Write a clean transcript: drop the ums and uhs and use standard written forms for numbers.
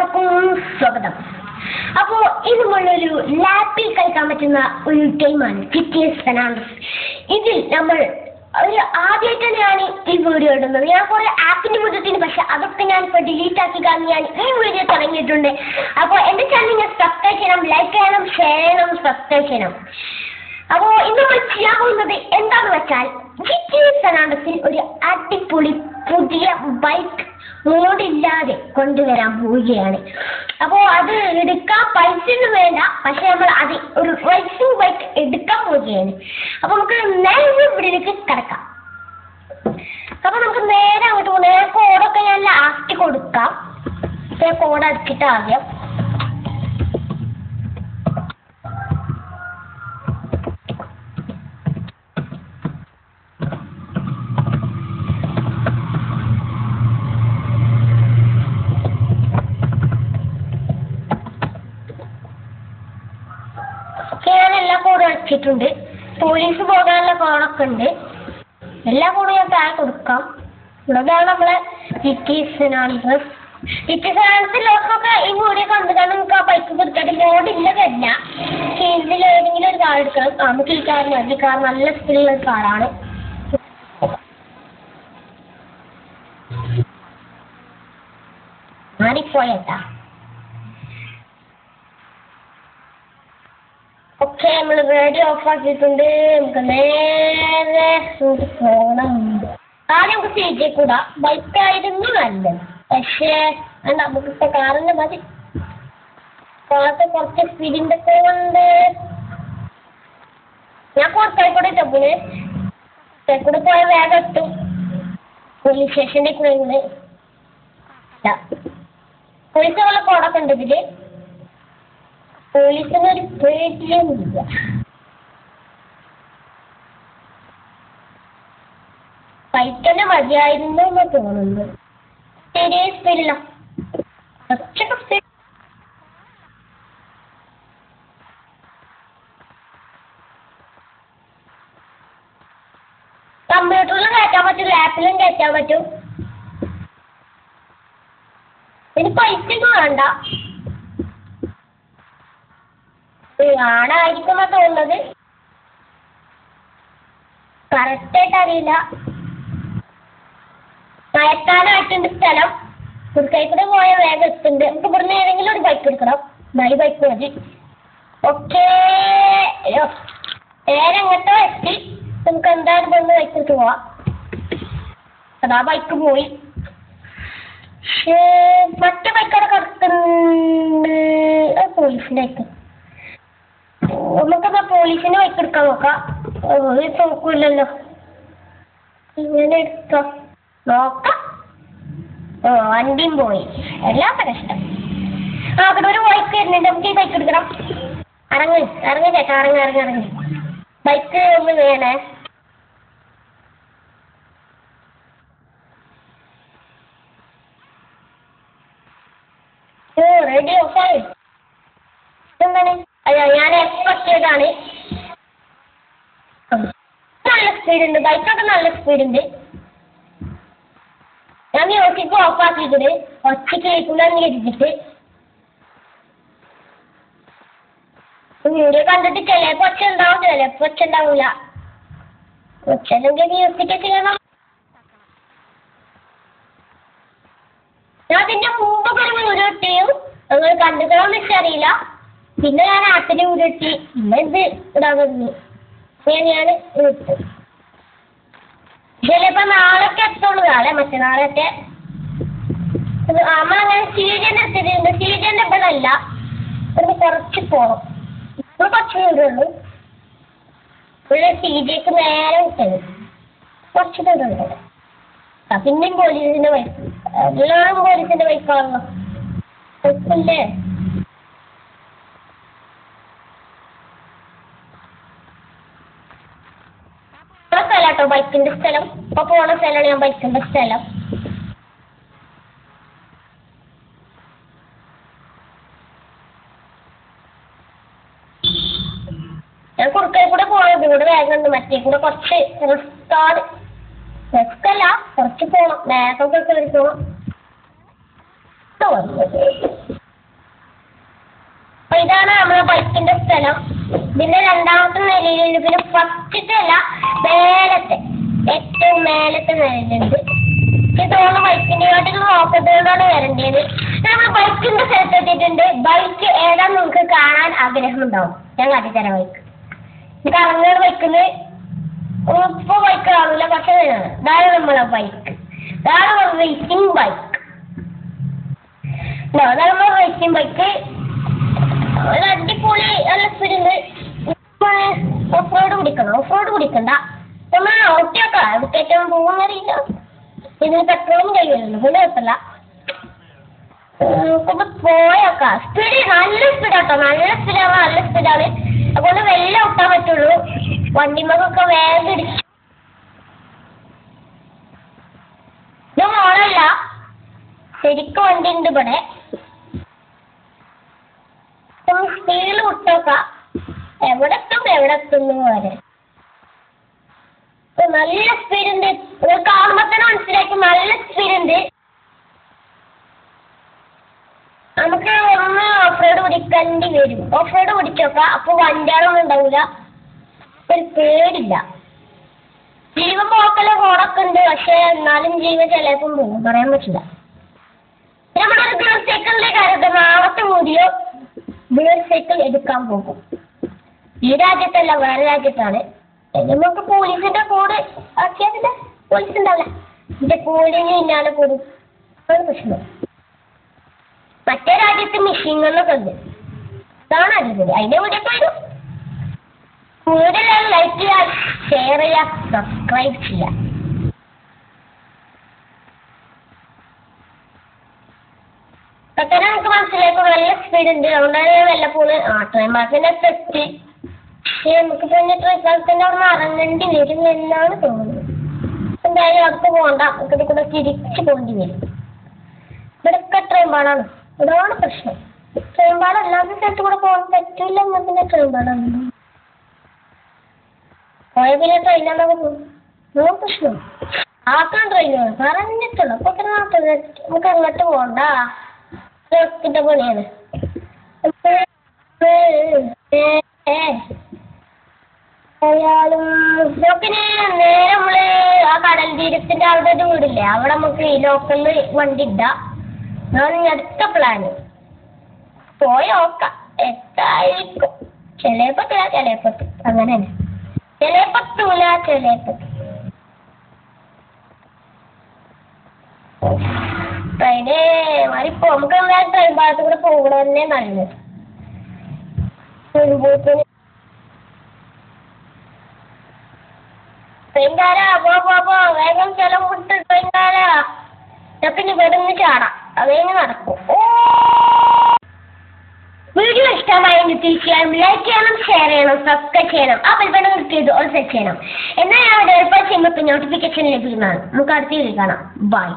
എല്ലാവർക്കും സ്വാഗതം. അപ്പോൾ ഇത് നമ്മളൊരു ലാപ്പിൽ കളിക്കാൻ പറ്റുന്ന ഒരു ഗെയിമാണ് ജിറ്റിഎസ് ഫെർണാണ്ടസ്. ഇതിൽ നമ്മൾ ഒരു ആദ്യമായിട്ടാണ് ഞാൻ ഈ വീഡിയോ ഇടുന്നത്. ഞാൻ കുറെ ആപ്പിന്റെ വീഡിയോത്തിന്, പക്ഷെ അതൊക്കെ ഞാൻ ഇപ്പോൾ ഡിലീറ്റ് ആക്കി കാരണം ഞാൻ ഈ വീഡിയോ തുടങ്ങിയിട്ടുണ്ട്. അപ്പോൾ എന്റെ ചാനൽ ഞാൻ സബ്സ്ക്രൈബ് ചെയ്യണം, ലൈക്ക് ചെയ്യണം, ഷെയർ ചെയ്യണം, സബ്സ്ക്രൈബ് ചെയ്യണം. അപ്പോൾ ഇന്ന് നമ്മൾ ചെയ്യാൻ പോകുന്നത് എന്താണെന്ന് വെച്ചാൽ ജിറ്റിഎസ് ഫെർണാണ്ടസിൽ ഒരു അടിപൊളി പുതിയ ബൈക്ക് മോഡില്ലാതെ കൊണ്ടുവരാൻ പോവുകയാണ്. അപ്പോൾ അത് എടുക്കാൻ പൈസ ഒന്നും വേണ്ട, പക്ഷെ നമ്മൾ അത് ഒരു റേസിംഗ് ബൈക്ക് എടുക്കാൻ പോവുകയാണ്. അപ്പൊ നമുക്ക് നേരെ ഇവിടേക്ക് കിടക്കാം. അപ്പൊ നമുക്ക് നേരെ അങ്ങോട്ട് പോകുന്ന കോഡൊക്കെ ഞാൻ ലാസ്റ്റ് കൊടുക്കാം. കോഡ് അടിച്ചിട്ട് ആദ്യം എല്ലാ കോഡും അടിച്ചിട്ടുണ്ട്. പോലീസ് പോകാനുള്ള കോഡൊക്കെ ഉണ്ട്. എല്ലാ കോഡും ഞാൻ താഴെ കൊടുക്കാം. ഇതാണ് നമ്മളെ ജിറ്റിഎസ് ഫെർണാണ്ടസ്. ജിറ്റിഎസ് ഫെർണാണ്ടസിലൊക്കെ ഈ വീഡിയോ കണ്ടുകൊണ്ട് നമുക്ക് ആ ബൈക്ക് കൊടുക്കാതെ മോഡില്ല തരില്ല. ഇതിൽ ഏതെങ്കിലും ഒരു കാർ എടുക്കണം. നമുക്ക് ഈ കാർ മതി. ഈ കാർ നല്ല സ്പീഡുള്ള ഒരു കാറാണ്. മാറിപ്പോയേട്ടാ. ഓക്കെ, നമ്മൾ റേഡിയോ ഓഫ് ആക്കിയിട്ടുണ്ട്. നമുക്ക് നേരെ പോകണം. ആദ്യം നമുക്ക് സീറ്റിൽ കൂടാ. ബൈക്കായിരുന്നു നല്ലത്, പക്ഷേ നമുക്കിപ്പോ കാറിന്റെ മതി. കാറത്തെ കുറച്ച് സ്പീഡിന്റെ കൊണ്ട് ഞാൻ കുറച്ചായിക്കൂടെ തപ്പിന് കൂടെ പോയ വേഗം എത്തും. പോലീസ് സ്റ്റേഷന്റെ കൂടെ പോലീസുകളുടെ കോടൊക്കെ ഉണ്ട് ഇതില്. പോലീസിനൊരു പേടിയൊന്നുമില്ല. ബൈക്കന്നെ മതിയായിരുന്നു എന്ന് തോന്നുന്നു. ശരി, സ്പീഡില്ല. കമ്പ്യൂട്ടറിലും കയറ്റാൻ പറ്റും, ലാപ്പിലും കയറ്റാൻ പറ്റും. ഇനി പൈസ ഒന്നും വേണ്ട. ആണായിരിക്കുമെന്നാ തോന്നുന്നത്. കറക്റ്റായിട്ട് അറിയില്ല. മഴക്കാലമായിട്ടുണ്ട് സ്ഥലം. കുറുക്കൈക്കൂടെ പോയ വേഗം എത്തുന്നുണ്ട്. നമുക്ക് ഇവിടുന്ന് ഏതെങ്കിലും ഒരു ബൈക്ക് എടുക്കണം. ഈ ബൈക്ക് മതി. ഓക്കേ, നേരെ അങ്ങോട്ടോ എത്തി. നമുക്ക് എന്തായാലും വന്ന് ബൈക്ക് എടുത്ത് പോവാം. അതാ ബൈക്ക് പോയി. മറ്റേ ബൈക്കവിടെ കിടക്കുന്നുണ്ട്. പോലീസിന്റെ ബൈക്ക്. നമുക്കെന്നാ പോലീസിന് ബൈക്ക് എടുക്കാൻ നോക്കാം. നോക്കൂല്ലല്ലോ. ഇങ്ങനെ എടുത്തോ നോക്കാം. വണ്ടിയും പോയി. എല്ലാത്ത കഷ്ടം. അവിടെ ഒരു ബൈക്ക് വരുന്നുണ്ട്. നമുക്ക് ഈ ബൈക്ക് എടുക്കണം. ഇറങ്ങി ചേട്ടാ, ഇറങ്ങി. ബൈക്ക് ഒന്ന് വേണേ. റെഡി ഓഫായി. എന്താണ്? അയ്യോ, ഞാൻ എക്സ്പെക്ട് ചെയ്താണ്. നല്ല സ്പീഡുണ്ട്. ബൈക്കൊക്കെ നല്ല സ്പീഡുണ്ട്. ഞാൻ മ്യൂസിക് ഓഫ് ആക്കിയിട്ടുണ്ട്. ഒച്ചയ്ക്ക് കേൾക്കുന്നെന്ന് കരുതിട്ട്. വീഡിയോ കണ്ടിട്ട് ചിലപ്പോ ഒച്ച ഉണ്ടാവും, ചിലപ്പോ ഒച്ച ഉണ്ടാവില്ല. ഒച്ചല്ലെങ്കിൽ മ്യൂസിക് ചെയ്യണം. ഞാൻ അതിന്റെ മുമ്പ് ഒരു വീഡിയോ ഇട്ടിയും നിങ്ങൾ കണ്ടിട്ടാന്ന് വെച്ചറിയില്ല. പിന്നെ ഞാൻ ആപ്പിന്റെ വീഡിയോ ഇട്ടി. പിന്നെ ഇത് ഇടാൻ തുടങ്ങി. ഞാൻ വിട്ടു. ചിലപ്പോ നാളൊക്കെ എത്തുള്ളൂ. മറ്റന്നാളൊക്കെ നമ്മളങ്ങനെ സീജന്റെ എടുത്തിട്ടുണ്ട്. സീജന്റെ ഇപ്പോഴല്ല, ഇവിടുന്ന് കുറച്ച് പോകണം. ഇപ്പോൾ കുറച്ച് ദൂരമുള്ളൂ. ഇവിടെ സീജയ്ക്ക് നേരെ വിട്ടത് കുറച്ച് ദൂരമുണ്ട്. പിന്നെയും പോലീസിന്റെ ബൈക്ക്. എല്ലാവരും പോലീസിന്റെ ബൈക്കാണല്ലോ. കുഴപ്പമില്ലേ? സ്ഥലട്ടോ ബൈക്കിന്റെ സ്ഥലം. ഇപ്പൊ പോണ സ്ഥലമാണ് ഞാൻ ബൈക്കിന്റെ സ്ഥലം. ഞാൻ കുറുക്കൽ കൂടെ പോയത്. ഇവിടെ വേഗം ഉണ്ട്. മറ്റേ കൂടെ കുറച്ച് റിസ്ക്കാണ്. റിസ്കല്ല, കുറച്ച് പോണം. വേഗം കയറി പോണം. ഇതിന്റെ രണ്ടാമത്തെ നിലയിലുണ്ട്. പിന്നെ ഫസ്റ്റത്തെ അല്ല, മേലത്തെ ഏറ്റവും മേലത്തെ നിലയിലുണ്ട്. ഇതോളം ബൈക്കിന്റെ കാട്ടിലും ഓപ്പത്തോടാണ് വരേണ്ടത്. നമ്മൾ ബൈക്കിന്റെ സ്ഥലത്തെത്തിയിട്ടുണ്ട്. ബൈക്ക് ഏതാ നിങ്ങൾക്ക് കാണാൻ ആഗ്രഹം ഉണ്ടാവും, ഞാൻ കാട്ടിത്തരാം. ബൈക്ക് കറങ്ങാൻ ബൈക്കുന്നത് ഇപ്പൊ ബൈക്ക് കാണില്ല, പക്ഷെ ഇതാണ് നമ്മളെ ബൈക്ക്. ഇതാണ് റേസിംഗ് ബൈക്ക്. അതാണ് നമ്മൾ റേസിംഗ് ബൈക്ക്. ഒരു അടിപൊളി നല്ല സ്പീഡ്. ഓഫ് റോഡ് പിടിക്കണം, ഓഫ് റോഡ് പിടിക്കണ്ട, നമ്മൾ ഓട്ടിയൊക്കെ എവിടേക്കും പോകുന്നറിയില്ല. ഇതിന് പെട്രോളും കഴിയുന്നുണ്ട്, പിന്നെ കുഴപ്പമില്ല. പോയൊക്കെ സ്പീഡ് നല്ല സ്പീഡാട്ടോ, നല്ല സ്പീഡാണ്, നല്ല സ്പീഡാണ്. അതുകൊണ്ട് വെള്ളം ഒട്ടാൻ പറ്റുള്ളൂ. വണ്ടിമൊക്കെ വേഗം ഇടിച്ചു. ഇത് മോളല്ല, ശരിക്കും വണ്ടി ഉണ്ട് ഇവിടെ. സ്പീഡിൽ വിട്ടോക്ക, എവിടെ എത്തുന്നു വരെ. നല്ല സ്പീഡ് ഉണ്ട്, കാണുമ്പോ തന്നെ മനസ്സിലാക്കും നല്ല സ്പീഡ് ഉണ്ട്. നമുക്ക് ഒന്ന് ഓഫ് റോഡ് പിടിക്കേണ്ടി വരും. ഓഫ് റോഡ് പിടിച്ചോക്ക, അപ്പൊ വണ്ടികളൊന്നും ഉണ്ടാവില്ല, ഒരു പേടില്ല. ജീവൻ പോക്കല റോഡൊക്കെ ഉണ്ട്, പക്ഷെ എന്നാലും ജീവൻ ചിലപ്പം പോകും, പറയാൻ പറ്റില്ല. നമ്മുടെ ഒരു ഗിയർ സൈക്കിളിന്റെ കാര്യത്തിൽ നാളത്തെ വീഡിയോ ഗിയർ സൈക്കിൾ എടുക്കാൻ പോകും. ഈ രാജ്യത്തല്ല, വേറെ രാജ്യത്താണ്. നമുക്ക് പോലീസിന്റെ കൂടെ ആക്കിയാൽ പോലീസ് ഉണ്ടാവില്ല, ഇതിന്റെ കൂടിന് പിന്നാലെ കൂടും, ഒരു പ്രശ്നം. മറ്റേ രാജ്യത്ത് മെഷീനുകളൊക്കെ ഉണ്ട്, ഇതാണ് അടിപൊളി. അതിന്റെ വീഡിയോ വരും. കൂടുതൽ ലൈക്ക് ചെയ്യുക, ഷെയർ ചെയ്യുക, സബ്സ്ക്രൈബ് ചെയ്യുക. പെട്ടെന്ന് നമുക്ക് മനസ്സിലാക്കും നല്ല സ്പീഡ് ഉണ്ട്. അതുകൊണ്ടാണ് വല്ലപ്പോഴും ട്രെയിൻ പാർക്കിന്റെ സെറ്റ് നമുക്ക് പിന്നെ ട്രെയിൻ പാർക്കിന്റെ അവിടെ നിന്ന് ഇറങ്ങേണ്ടി വരും എന്നാണ് തോന്നുന്നത്. എന്തായാലും അടുത്ത് പോകണ്ട, നമുക്കിത് കൂടെ തിരിച്ചു പോകേണ്ടി വരും. ഇവിടെയൊക്കെ ട്രെയിൻ പാടാണ്, ഇതാണ് പ്രശ്നം. ട്രെയിൻ പാടം അല്ലാത്ത സ്ഥലത്ത് കൂടെ പോകാൻ പറ്റില്ല, എന്നാൽ പിന്നെ ട്രെയിൻ പാടാണ്. പോയ പിന്നെ ട്രെയിനാണോ പോകും, പ്രശ്നം ആക്കാൻ ട്രെയിനാണ് പറഞ്ഞിട്ടുള്ളൂ. അപ്പൊ നമുക്ക് അങ്ങോട്ട് പോകണ്ട, ിന്റെ പണിയാണ്. പിന്നെ നേരെ നമ്മള് ആ കടൽ തീരത്തിന്റെ അവിടെ ഒരു വീടില്ലേ, അവിടെ നമുക്ക് ഈ ലോക്കലില് വണ്ടി ഇടാം. അതാണ് അടുത്ത പ്ലാന്. പോയോക്കാം, എത്തായിരിക്കും. ചിലപ്പത്തില്ല, ചിലപ്പത്ത് അങ്ങനെയാണ്. ചിലപ്പത്തൂല, ചിലപ്പത്ത്. ട്രെയിന് മാറിപ്പോ നമുക്ക് എന്തായാലും ട്രെയിൻ ഭാഗത്ത് കൂടെ പോകണം തന്നെ നല്ലത്. ട്രെയിൻകാരാ പോ വേഗം ചെലവ് വിട്ട് ട്രെയിൻകാരാ. ഇതൊക്കെ ഇനി വെറുതെ ചാടാം, അതേന്ന് നടക്കും. വീഡിയോ ഇഷ്ടമായെങ്കിൽ തീർച്ചയായും ലൈക്ക് ചെയ്യണം, ഷെയർ ചെയ്യണം, സബ്സ്ക്രൈബ് ചെയ്യണം, ആ ബെൽ ബട്ടൺ ക്ലിക്ക് ചെയ്ത് ഓൾ സെറ്റ് ചെയ്യണം. എന്നാൽ ഞാൻ എളുപ്പം ചെയ്യുമ്പോൾ നോട്ടിഫിക്കേഷൻ ലഭിക്കുന്നതാണ്. നമുക്ക് അടുത്ത വീഡിയോ കാണാം. ബൈ.